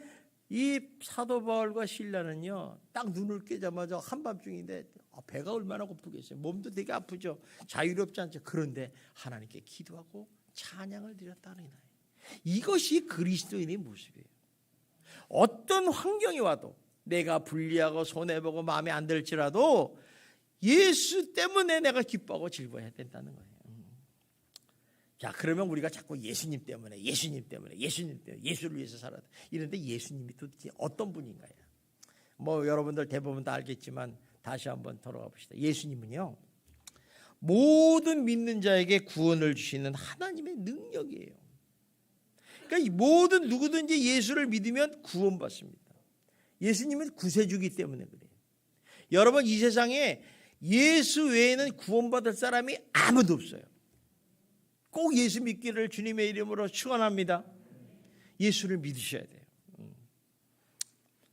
이 사도 바울과 실라는요, 딱 눈을 깨자마자 한밤중인데 배가 얼마나 고프겠어요. 몸도 되게 아프죠. 자유롭지 않죠. 그런데 하나님께 기도하고 찬양을 드렸다는 거예요. 이것이 그리스도인의 모습이에요. 어떤 환경이 와도 내가 불리하고 손해보고 마음에 안 들지라도 예수 때문에 내가 기뻐하고 즐거워해야 된다는 거예요. 자, 그러면 우리가 자꾸 예수님 때문에 예수를 위해서 살아야 돼. 이런데 예수님이 도대체 어떤 분인가요? 뭐 여러분들 대부분 다 알겠지만 다시 한번 돌아가 봅시다. 예수님은요, 모든 믿는 자에게 구원을 주시는 하나님의 능력이에요. 그러니까 이 모든 누구든지 예수를 믿으면 구원받습니다. 예수님은 구세주기 때문에 그래요. 여러분, 이 세상에 예수 외에는 구원받을 사람이 아무도 없어요. 꼭 예수 믿기를 주님의 이름으로 축원합니다. 예수를 믿으셔야 돼요.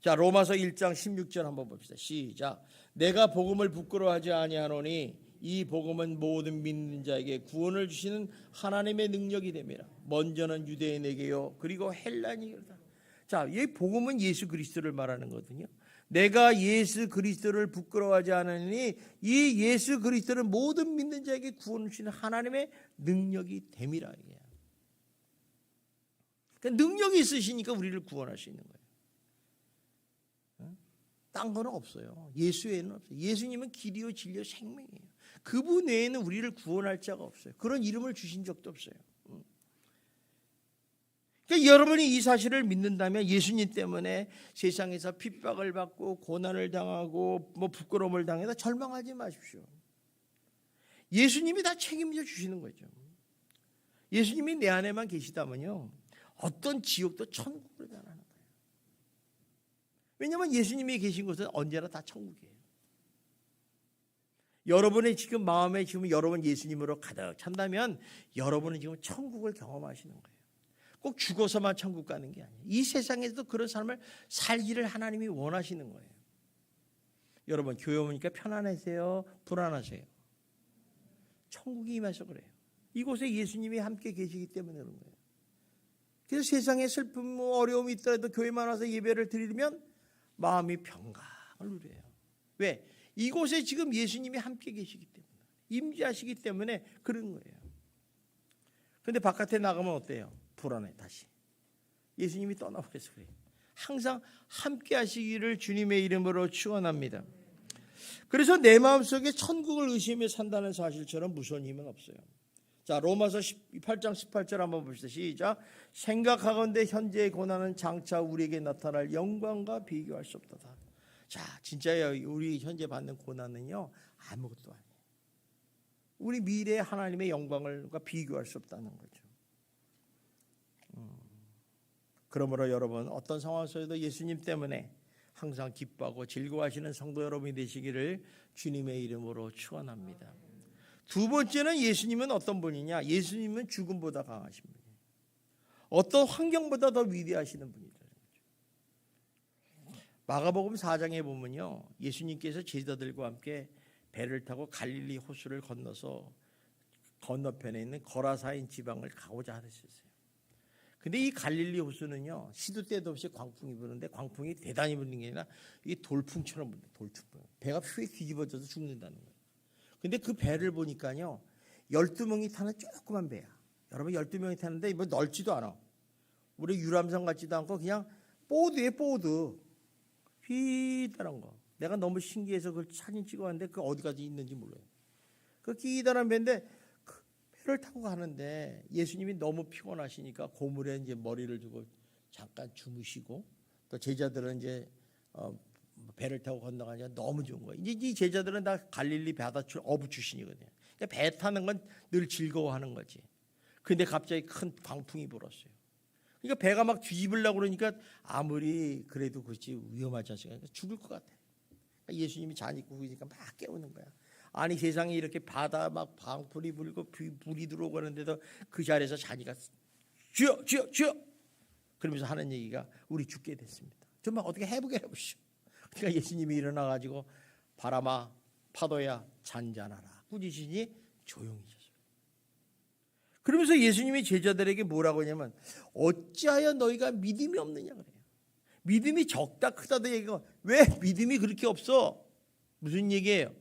자, 로마서 1장 16절 한번 봅시다. 시작. 내가 복음을 부끄러워하지 아니하노니 이 복음은 모든 믿는 자에게 구원을 주시는 하나님의 능력이 됨이라. 먼저는 유대인에게요, 그리고 헬라인에게로다. 자, 이 복음은 예수 그리스도를 말하는 거거든요. 내가 예수 그리스도를 부끄러워하지 않으니 이 예수 그리스도는 모든 믿는 자에게 구원을 주시는 하나님의 능력이 됨이라. 그러니까 능력이 있으시니까 우리를 구원할 수 있는 거예요. 딴 거는 없어요. 예수 외에는 없어요. 예수님은 길이요 진리요 생명이에요. 그분 외에는 우리를 구원할 자가 없어요. 그런 이름을 주신 적도 없어요. 그러니까 여러분이 이 사실을 믿는다면 예수님 때문에 세상에서 핍박을 받고 고난을 당하고 뭐 부끄러움을 당해서 절망하지 마십시오. 예수님이 다 책임져 주시는 거죠. 예수님이 내 안에만 계시다면요, 어떤 지옥도 천국으로 변하는 거예요. 왜냐하면 예수님이 계신 곳은 언제나 다 천국이에요. 여러분의 지금 마음에 지금 여러분 예수님으로 가득 찬다면 여러분은 지금 천국을 경험하시는 거예요. 꼭 죽어서만 천국 가는 게 아니에요. 이 세상에서도 그런 삶을 살기를 하나님이 원하시는 거예요. 여러분, 교회 오니까 편안하세요? 불안하세요? 천국이 임해서 그래요. 이곳에 예수님이 함께 계시기 때문에 그런 거예요. 그래서 세상에 슬픔, 어려움이 있더라도 교회만 와서 예배를 드리면 마음이 평강을 누려요. 왜? 이곳에 지금 예수님이 함께 계시기 때문에, 임재하시기 때문에 그런 거예요. 그런데 바깥에 나가면 어때요? 불안해. 다시 예수님이 떠나버려서 그래요. 항상 함께 하시기를 주님의 이름으로 축원합니다. 그래서 내 마음속에 천국을 의심해 산다는 사실처럼 무서운 힘은 없어요. 자, 로마서 8장 18절 한번 봅시다. 시작. 생각하건대 현재의 고난은 장차 우리에게 나타날 영광과 비교할 수 없다. 자, 진짜요. 우리 현재 받는 고난은요, 아무것도 아니에요. 우리 미래의 하나님의 영광과 비교할 수 없다는 거죠. 그러므로 여러분, 어떤 상황 속에도 예수님 때문에 항상 기뻐하고 즐거워하시는 성도 여러분이 되시기를 주님의 이름으로 축원합니다. 두 번째는 예수님은 어떤 분이냐? 예수님은 죽음보다 강하신 분이에요. 어떤 환경보다 더 위대하시는 분이라는 거죠. 마가복음 4장에 보면요, 예수님께서 제자들과 함께 배를 타고 갈릴리 호수를 건너서 건너편에 있는 거라사인 지방을 가고자 하셨어요. 근데 이 갈릴리 호수는요, 시도 때도 없이 광풍이 부는데 광풍이 대단히 부는 게 아니라 이게 돌풍처럼 부는, 돌풍. 배가 휙 뒤집어져서 죽는다는 거예요. 근데 그 배를 보니까요, 12명이 타는 조그만 배야. 여러분, 12명이 타는데 뭐 넓지도 않아. 우리 유람선 같지도 않고 그냥 보드에 보드. 휘다란 거. 내가 너무 신기해서 그걸 사진 찍어왔는데 그 어디까지 있는지 몰라요. 그 기다란 배인데 그 배를 타고 가는데 예수님이 너무 피곤하시니까 고물에 이제 머리를 두고 잠깐 주무시고, 또 제자들은 이제 배를 타고 건너가니까 너무 좋은 거예요. 이제 이 제자들은 다 갈릴리 바다 어부 출신이거든요. 그러니까 배 타는 건 늘 즐거워하는 거지. 근데 갑자기 큰 광풍이 불었어요. 그러니까 배가 막 뒤집으려고 그러니까 아무리 그래도 그렇지 위험하지 않습니까? 죽을 것 같아. 그러니까 예수님이 잔 입고 있으니까 막 깨우는 거야. 아니, 세상에 이렇게 바다 막 방풀이 불고 불이 들어오고 하는데도 그 자리에서 자기가 주여 주여 주여 그러면서 하는 얘기가 우리 죽게 됐습니다. 정말 어떻게 해보게 해보시오. 그러니까 예수님이 일어나가지고 바람아 파도야 잔잔하라 꾸짖으니 조용해졌어요. 그러면서 예수님이 제자들에게 뭐라고 하냐면 어찌하여 너희가 믿음이 없느냐 그래요. 믿음이 적다 크다도 얘기가, 왜 믿음이 그렇게 없어? 무슨 얘기예요?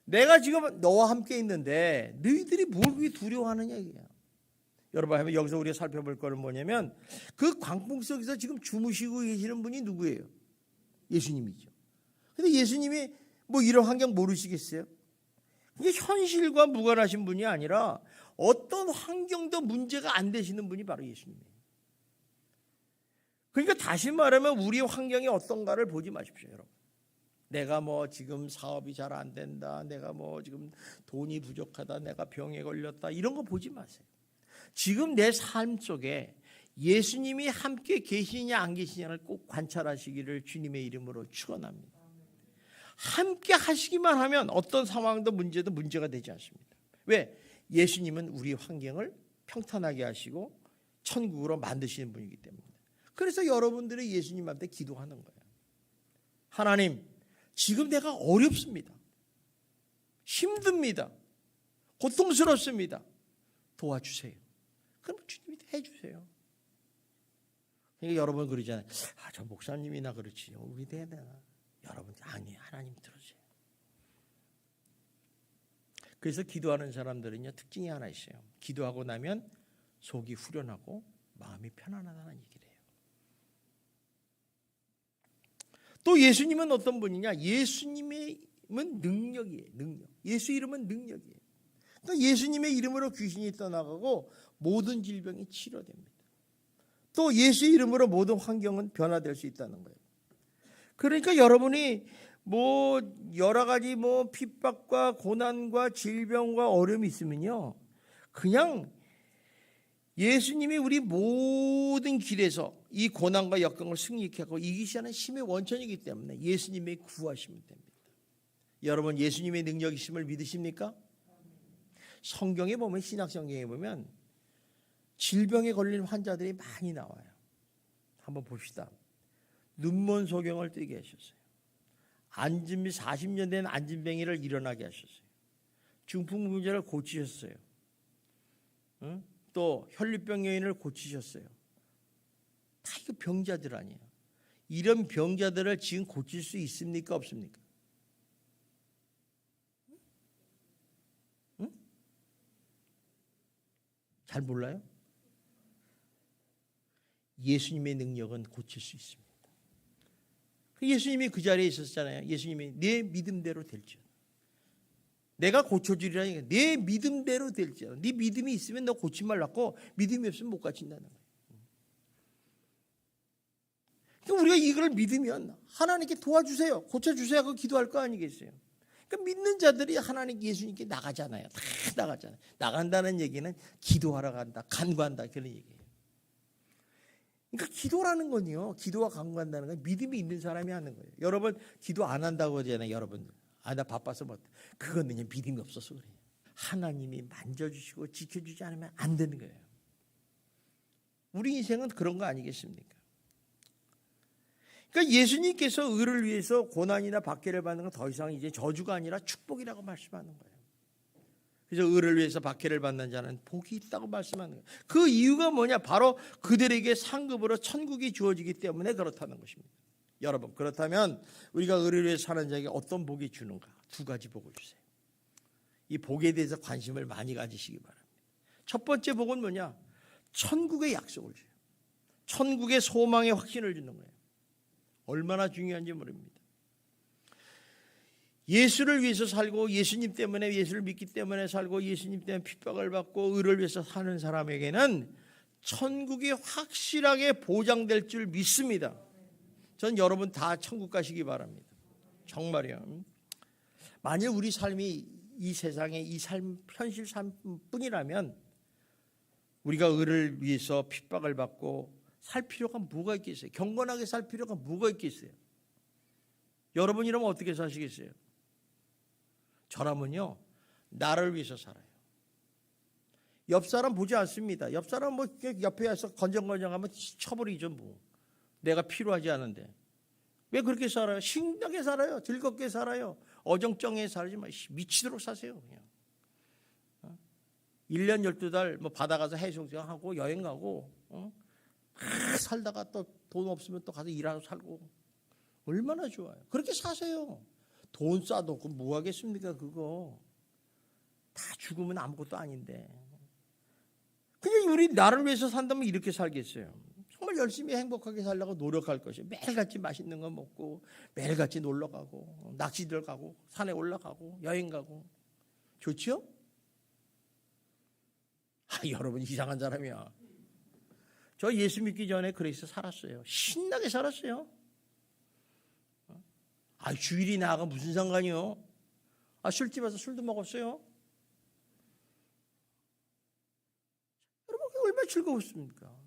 내가 지금 너와 함께 있는데 너희들이 뭘 그렇게 두려워하느냐 이게요. 여러분, 여기서 우리가 살펴볼 거는 뭐냐면 그 광풍 속에서 지금 주무시고 계시는 분이 누구예요? 예수님이죠. 근데 예수님이 뭐 이런 환경 모르시겠어요? 이게 현실과 무관하신 분이 아니라 어떤 환경도 문제가 안 되시는 분이 바로 예수님이에요. 그러니까 다시 말하면 우리 환경이 어떤가를 보지 마십시오, 여러분. 내가 뭐 지금 사업이 잘 안 된다, 내가 뭐 지금 돈이 부족하다, 내가 병에 걸렸다, 이런 거 보지 마세요. 지금 내 삶 속에 예수님이 함께 계시냐 안 계시냐를 꼭 관찰하시기를 주님의 이름으로 축원합니다. 함께 하시기만 하면 어떤 상황도 문제도 문제가 되지 않습니다. 왜? 예수님은 우리 환경을 평탄하게 하시고 천국으로 만드시는 분이기 때문에. 그래서 여러분들이 예수님한테 기도하는 거예요. 하나님, 지금 내가 어렵습니다. 힘듭니다. 고통스럽습니다. 도와주세요. 그럼 주님이 해주세요. 그러니까 여러분 그러잖아요. 저 목사님이나 그렇지. 우리 대나. 여러분 아니, 하나님 들어주세요. 그래서 기도하는 사람들은요, 특징이 하나 있어요. 기도하고 나면 속이 후련하고 마음이 편안하다는 얘기를 해요. 또 예수님은 어떤 분이냐? 예수님은 능력이에요. 능력. 예수 이름은 능력이에요. 그러니까 예수님의 이름으로 귀신이 떠나가고 모든 질병이 치료됩니다. 또 예수 이름으로 모든 환경은 변화될 수 있다는 거예요. 그러니까 여러분이 뭐 여러 가지 뭐 핍박과 고난과 질병과 어려움이 있으면요, 그냥 예수님이 우리 모든 길에서 이 고난과 역경을 승리케 하고 이기시 하는 힘의 원천이기 때문에 예수님이 구하시면 됩니다. 여러분 예수님의 능력이심을 믿으십니까? 성경에 보면, 신약 성경에 보면 질병에 걸린 환자들이 많이 나와요. 한번 봅시다. 눈먼 소경을 뜨게 하셨어요. 안진비 40년 된 안진뱅이를 일어나게 하셨어요. 중풍문제를 고치셨어요. 또 혈류병 여인을 고치셨어요. 다 이거 병자들 아니에요. 이런 병자들을 지금 고칠 수 있습니까? 없습니까? 응? 잘 몰라요? 예수님의 능력은 고칠 수 있습니다. 예수님이 그 자리에 있었잖아요. 예수님이 내 믿음대로 될지어다. 내가 고쳐주리라니까 내 믿음대로 될지어다. 네 믿음이 있으면 너 고침을 받고 믿음이 없으면 못 고친다는 거예요. 그러니까 우리가 이걸 믿으면 하나님께 도와주세요, 고쳐주세요 하고 기도할 거 아니겠어요? 그러니까 믿는 자들이 하나님 예수님께 나가잖아요. 다 나가잖아요. 나간다는 얘기는 기도하러 간다, 간구한다 그런 얘기예요. 그러니까 기도라는 건요, 기도와 간구한다는 건 믿음이 있는 사람이 하는 거예요. 여러분 기도 안 한다고 하잖아요. 여러분들 나 바빠서 못. 그건 그냥 믿음이 없어서 그래요. 하나님이 만져주시고 지켜주지 않으면 안 되는 거예요. 우리 인생은 그런 거 아니겠습니까? 그러니까 예수님께서 의를 위해서 고난이나 박해를 받는 건 더 이상 이제 저주가 아니라 축복이라고 말씀하는 거예요. 그래서 의를 위해서 박해를 받는 자는 복이 있다고 말씀하는 거예요. 그 이유가 뭐냐? 바로 그들에게 상급으로 천국이 주어지기 때문에 그렇다는 것입니다. 여러분 그렇다면 우리가 의를 위해서 사는 자에게 어떤 복이 주는가? 두 가지 복을 주세요. 이 복에 대해서 관심을 많이 가지시기 바랍니다. 첫 번째 복은 뭐냐? 천국의 약속을 줘요. 천국의 소망의 확신을 주는 거예요. 얼마나 중요한지 모릅니다. 예수를 위해서 살고 예수님 때문에, 예수를 믿기 때문에 살고 예수님 때문에 핍박을 받고 의를 위해서 사는 사람에게는 천국이 확실하게 보장될 줄 믿습니다. 전 여러분 다 천국 가시기 바랍니다. 정말이요. 만일 우리 삶이 이 세상의 이 삶, 현실 삶뿐이라면 우리가 의를 위해서 핍박을 받고 살 필요가 뭐가 있겠어요? 경건하게 살 필요가 뭐가 있겠어요? 여러분이라면 어떻게 사시겠어요? 저라면요, 나를 위해서 살아요. 옆 사람 보지 않습니다. 옆 사람 뭐 옆에 와서 건정건정하면 쳐버리죠 뭐. 내가 필요하지 않은데. 왜 그렇게 살아요? 신나게 살아요. 즐겁게 살아요. 어정쩡하게 살지 마. 미치도록 사세요 그냥. 1년 12달 뭐 바다 가서 해수욕장하고 여행 가고 살다가 또 돈 없으면 또 가서 일하고 살고 얼마나 좋아요. 그렇게 사세요. 돈 쌓아놓고 뭐 하겠습니까? 그거 다 죽으면 아무것도 아닌데. 그냥 우리 나를 위해서 산다면 이렇게 살겠어요. 정말 열심히 행복하게 살려고 노력할 것이에요. 매일같이 맛있는 거 먹고 매일같이 놀러 가고 낚시들 가고 산에 올라가고 여행 가고 좋죠? 여러분 이상한 사람이야. 저 예수 믿기 전에 그래서 살았어요. 신나게 살았어요. 주일이 나가 무슨 상관이요? 술집에서 술도 먹었어요. 여러분 얼마나 즐거웠습니까?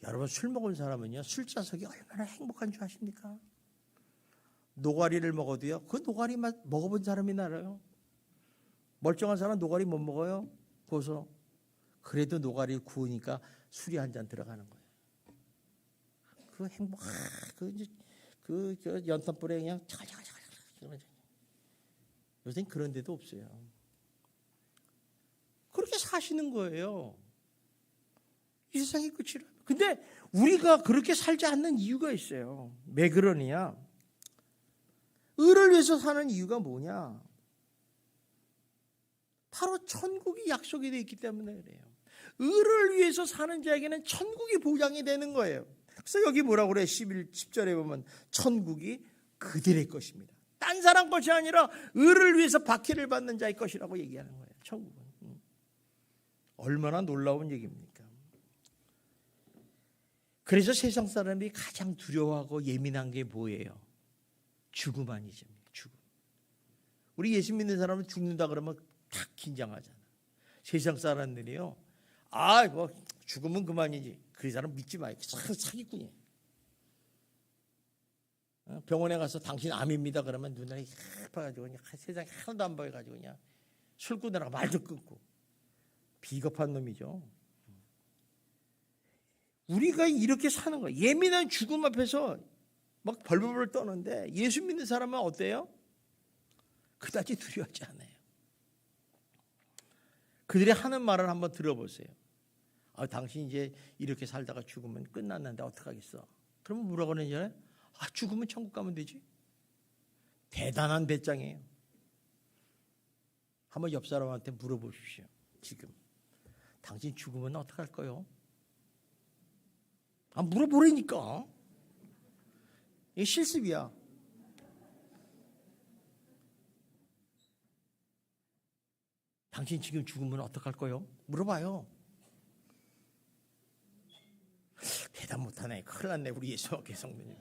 여러분 술 먹은 사람은요 술자석이 얼마나 행복한 줄 아십니까? 노가리를 먹어도요 그 노가리 맛 먹어본 사람이 알아요. 멀쩡한 사람은 노가리 못 먹어요. 구워서. 그래도 노가리 구우니까 술이 한 잔 들어가는 거예요. 그 행복, 그 연탄불에 그냥 차가차가차가. 요새는 그런 데도 없어요. 그렇게 사시는 거예요. 이 세상이 끝이라. 근데 우리가 그렇게 살지 않는 이유가 있어요. 왜 그러냐? 의를 위해서 사는 이유가 뭐냐? 바로 천국이 약속이 되어 있기 때문에 그래요. 의를 위해서 사는 자에게는 천국이 보장이 되는 거예요. 그래서 여기 뭐라고 그래? 10절에 보면 천국이 그들의 것입니다. 딴 사람 것이 아니라 의를 위해서 박해를 받는 자의 것이라고 얘기하는 거예요. 천국은. 얼마나 놀라운 얘기입니까? 그래서 세상 사람이 가장 두려워하고 예민한 게 뭐예요? 죽음 아니죠. 죽음. 우리 예수 믿는 사람은 죽는다 그러면 다 긴장하잖아. 세상 사람들이요. 뭐 죽으면 그만이지. 그 사람 믿지 마요. 사기꾼이에요. 병원에 가서 당신 암입니다 그러면 눈알이 아파가지고 그냥 세상에 하나도 안 보여가지고 그냥 술 끊으라고 말도 끊고. 비겁한 놈이죠. 우리가 이렇게 사는 거예요. 예민한 죽음 앞에서 막 벌벌벌 떠는데 예수 믿는 사람은 어때요? 그다지 두려워하지 않아요. 그들이 하는 말을 한번 들어보세요. 당신 이제 이렇게 살다가 죽으면 끝났는데 어떡하겠어? 그러면 뭐라고 그러냐? 죽으면 천국 가면 되지. 대단한 배짱이에요. 한번 옆 사람한테 물어보십시오. 지금 당신 죽으면 어떡할 거요? 물어보라니까. 이게 실습이야. 당신 지금 죽으면 어떡할 거요? 물어봐요. 대답 못하네. 큰일 났네. 우리 예수님께 성도님.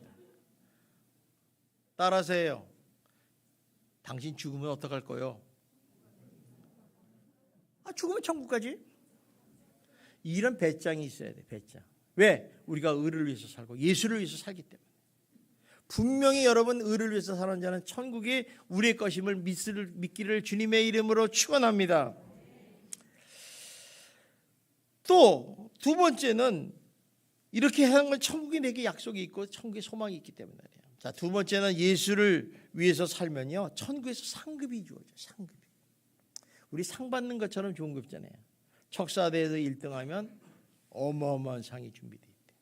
따라하세요. 당신 죽으면 어떡할 거요? 죽으면 천국 가지. 이런 배짱이 있어야 돼. 배짱. 왜? 우리가 의를 위해서 살고 예수를 위해서 살기 때문에. 분명히 여러분 의를 위해서 사는 자는 천국이 우리의 것임을 믿기를 주님의 이름으로 축원합니다. 또 두 번째는 이렇게 하는 건 천국이 내게 약속이 있고 천국에 소망이 있기 때문에 그래요. 자, 두 번째는 예수를 위해서 살면요 천국에서 상급이 주어져요. 상급이. 우리 상 받는 것처럼 좋은 거 없잖아요. 척사대에서 1등하면 어마어마한 상이 준비되어 있대.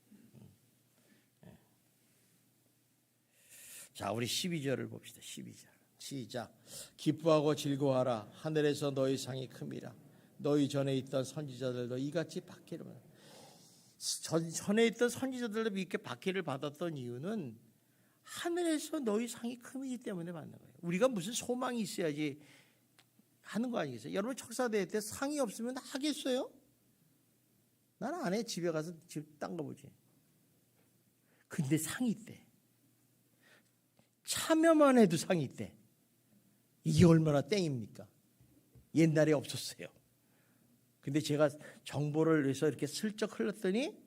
자, 우리 12절을 봅시다. 12절. 시작. 기뻐하고 즐거워하라. 하늘에서 너희 상이 큼이라. 너희 전에 있던 선지자들도 이같이 박해를 받았다. 전에 있던 선지자들도 이렇게 박해를 받았던 이유는 하늘에서 너희 상이 큼이기 때문에 받는 거예요. 우리가 무슨 소망이 있어야지 하는 거 아니겠어요? 여러분 척사대회 때 상이 없으면 하겠어요? 나는 안 해. 집에 가서 집 딴 거 보지. 근데 상이 있대. 참여만 해도 상이 있대. 이게 얼마나 땡입니까? 옛날에 없었어요. 근데 제가 정보를 해서 이렇게 슬쩍 흘렀더니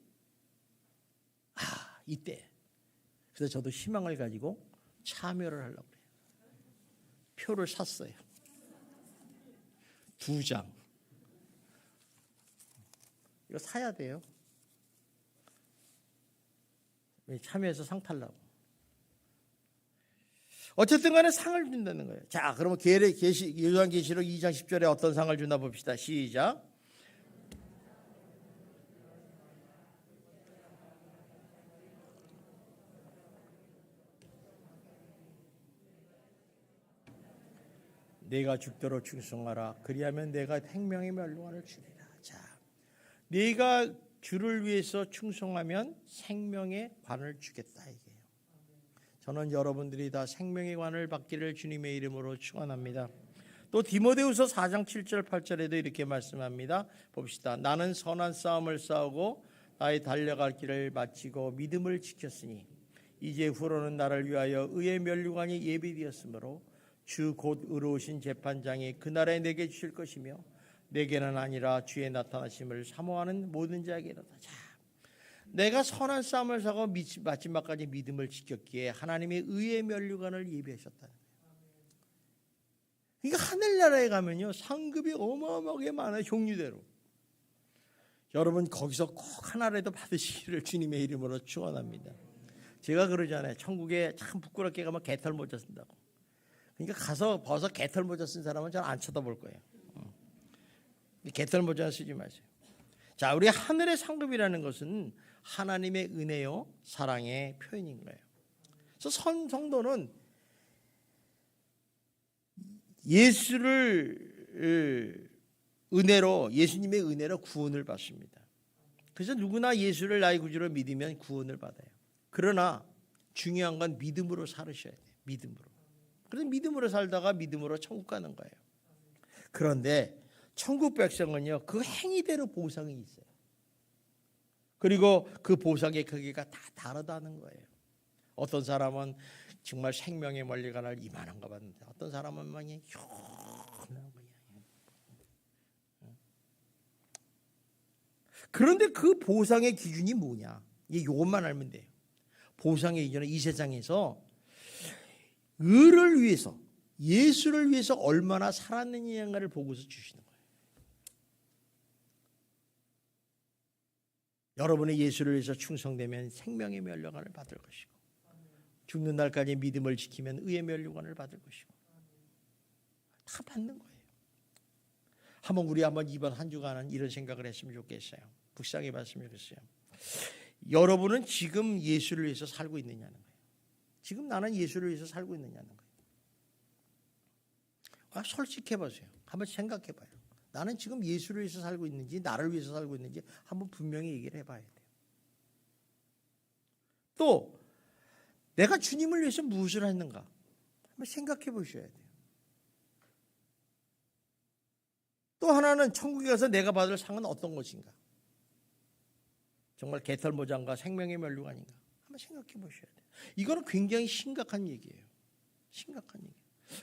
이때. 그래서 저도 희망을 가지고 참여를 하려고 그래요. 표를 샀어요. 2장. 이거 사야 돼요. 참여해서 상 탈라고. 어쨌든 간에 상을 준다는 거예요. 자, 그러면 요한계시록 2장 10절에 어떤 상을 주나 봅시다. 시작. 내가 죽도록 충성하라. 그리하면 내가 생명의 멸류관을 주리라. 자, 네가 주를 위해서 충성하면 생명의 관을 주겠다 이게요. 저는 여러분들이 다 생명의 관을 받기를 주님의 이름으로 축원합니다. 또 디모데후서 4장 7절 8절에도 이렇게 말씀합니다. 봅시다. 나는 선한 싸움을 싸우고 나의 달려갈 길을 마치고 믿음을 지켰으니 이제 후로는 나를 위하여 의의 면류관이 예비되었으므로 주 곧 의로우신 재판장이 그날에 내게 주실 것이며 내게는 아니라 주의 나타나심을 사모하는 모든 자에게로다. 자, 내가 선한 싸움을 싸고 마지막까지 믿음을 지켰기에 하나님의 의의 면류관을 예비하셨다는 거예요. 그러니까 하늘나라에 가면요 상급이 어마어마하게 많아요. 종류대로. 여러분 거기서 꼭 하나라도 받으시기를 주님의 이름으로 축원합니다. 제가 그러잖아요. 천국에 참 부끄럽게 가면 개털 모자 쓴다고. 그러니까 가서 벗어 개털 모자 쓴 사람은 잘 안 쳐다볼 거예요. 개털 모자 쓰지 마세요. 자, 우리 하늘의 상급이라는 것은 하나님의 은혜요 사랑의 표현인 거예요. 그래서 성도는 예수님의 은혜로 구원을 받습니다. 그래서 누구나 예수를 나의 구주로 믿으면 구원을 받아요. 그러나 중요한 건 믿음으로 살으셔야 돼요. 믿음으로. 그래서 믿음으로 살다가 믿음으로 천국 가는 거예요. 그런데 천국 백성은요 그 행위대로 보상이 있어요. 그리고 그 보상의 크기가 다 다르다는 거예요. 어떤 사람은 정말 생명의 멀리관을 이만한 거 받는데 어떤 사람은 막 요만한 거예요. 그런데 그 보상의 기준이 뭐냐? 이것만 알면 돼요. 보상의 기준은 이 세상에서 의를 위해서 예수를 위해서 얼마나 살았느냐를 보고서 주시는 거예요. 여러분의 예수를 위해서 충성되면 생명의 면류관을 받을 것이고 죽는 날까지 믿음을 지키면 의의 면류관을 받을 것이고 다 받는 거예요. 우리 이번 한 주간은 이런 생각을 했으면 좋겠어요. 묵상해 봤으면 좋겠어요. 여러분은 지금 예수를 위해서 살고 있느냐는 거예요. 지금 나는 예수를 위해서 살고 있느냐는 거예요. 솔직해 보세요. 한번 생각해 봐요. 나는 지금 예수를 위해서 살고 있는지 나를 위해서 살고 있는지 한번 분명히 얘기를 해봐야 돼요. 또 내가 주님을 위해서 무엇을 했는가 한번 생각해 보셔야 돼요. 또 하나는 천국에 가서 내가 받을 상은 어떤 것인가? 정말 개털 모자인가 생명의 면류관인가? 한번 생각해 보셔야 돼요. 이거는 굉장히 심각한 얘기예요. 심각한 얘기.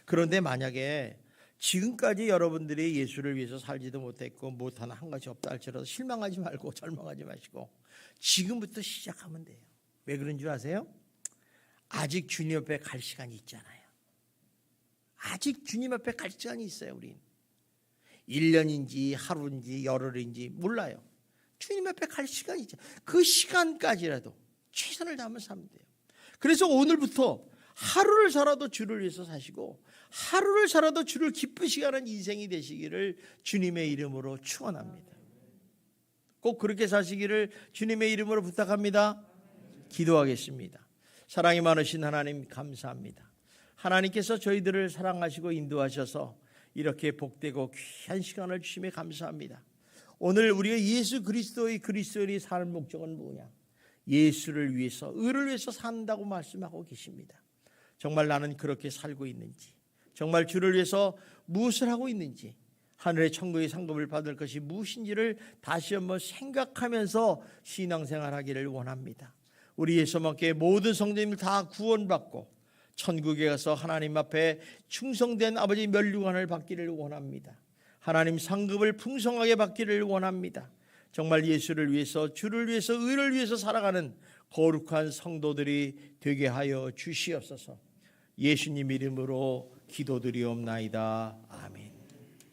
그런데 만약에 지금까지 여러분들이 예수를 위해서 살지도 못했고 못하는 한 가지 없다 할지라도 실망하지 말고 절망하지 마시고 지금부터 시작하면 돼요. 왜 그런 줄 아세요? 아직 주님 앞에 갈 시간이 있잖아요. 아직 주님 앞에 갈 시간이 있어요. 우린 1년인지 하루인지 열흘인지 몰라요. 주님 앞에 갈 시간이 있죠. 그 시간까지라도 최선을 다하면서 살면 돼요. 그래서 오늘부터 하루를 살아도 주를 위해서 사시고 하루를 살아도 주를 기쁘시게 하는 인생이 되시기를 주님의 이름으로 축원합니다. 꼭 그렇게 사시기를 주님의 이름으로 부탁합니다. 기도하겠습니다. 사랑이 많으신 하나님 감사합니다. 하나님께서 저희들을 사랑하시고 인도하셔서 이렇게 복되고 귀한 시간을 주심에 감사합니다. 오늘 우리가 예수 그리스도인이 사는 목적은 뭐냐? 예수를 위해서 의를 위해서 산다고 말씀하고 계십니다. 정말 나는 그렇게 살고 있는지, 정말 주를 위해서 무엇을 하고 있는지, 하늘의 천국의 상급을 받을 것이 무엇인지를 다시 한번 생각하면서 신앙생활하기를 원합니다. 우리 예수님께 모든 성도님들 다 구원받고 천국에 가서 하나님 앞에 충성된 아버지 면류관을 받기를 원합니다. 하나님 상급을 풍성하게 받기를 원합니다. 정말 예수를 위해서 주를 위해서 의를 위해서 살아가는 거룩한 성도들이 되게 하여 주시옵소서. 예수님 이름으로 기도드리옵나이다. 아멘.